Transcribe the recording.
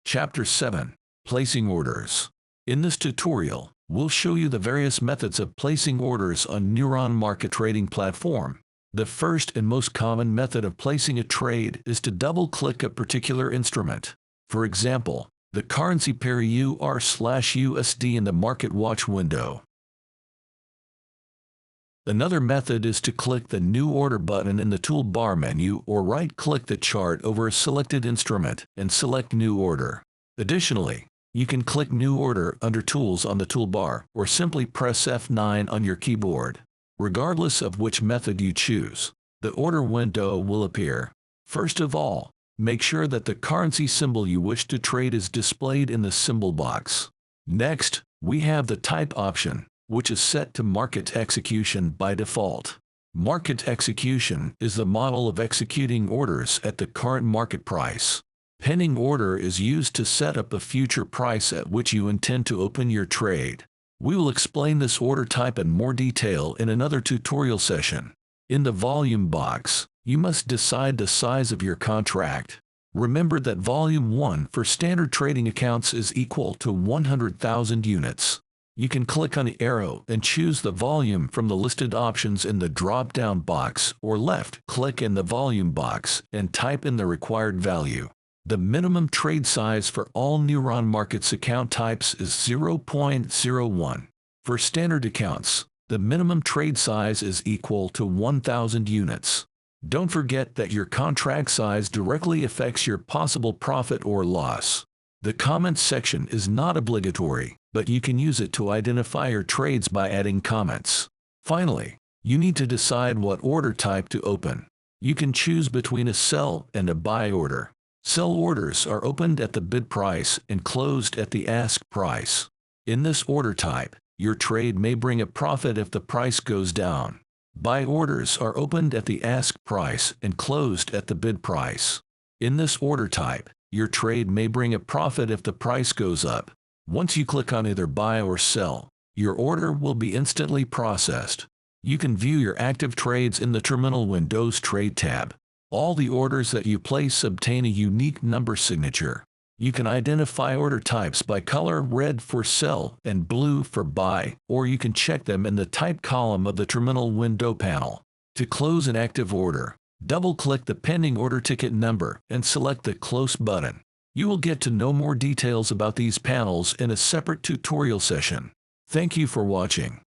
Chapter 7. Placing Orders. In this tutorial, we'll show you the various methods of placing orders on Neuron market trading platform. The first and most common method of placing a trade is to double-click a particular instrument. For example, the currency pair UR/USD in the Market Watch window. Another method is to click the New Order button in the toolbar menu or right-click the chart over a selected instrument and select New Order. Additionally, you can click New Order under Tools on the toolbar or simply press F9 on your keyboard. Regardless of which method you choose, the order window will appear. First of all, make sure that the currency symbol you wish to trade is displayed in the symbol box. Next, we have the Type option, which is set to Market Execution by default. Market Execution is the model of executing orders at the current market price. Pending Order is used to set up the future price at which you intend to open your trade. We will explain this order type in more detail in another tutorial session. In the Volume box, you must decide the size of your contract. Remember that Volume 1 for standard trading accounts is equal to 100,000 units. You can click on the arrow and choose the volume from the listed options in the drop-down box, or left-click in the Volume box and type in the required value. The minimum trade size for all Neuron Markets account types is 0.01. For standard accounts, the minimum trade size is equal to 1,000 units. Don't forget that your contract size directly affects your possible profit or loss. The comments section is not obligatory, but you can use it to identify your trades by adding comments. Finally, you need to decide what order type to open. You can choose between a sell and a buy order. Sell orders are opened at the bid price and closed at the ask price. In this order type, your trade may bring a profit if the price goes down. Buy orders are opened at the ask price and closed at the bid price. In this order type, your trade may bring a profit if the price goes up. Once you click on either buy or sell, your order will be instantly processed. You can view your active trades in the Terminal Windows Trade tab. All the orders that you place obtain a unique number signature. You can identify order types by color: red for sell and blue for buy, or you can check them in the type column of the terminal window panel. To close an active order, double-click the pending order ticket number and select the Close button. You will get to know more details about these panels in a separate tutorial session. Thank you for watching.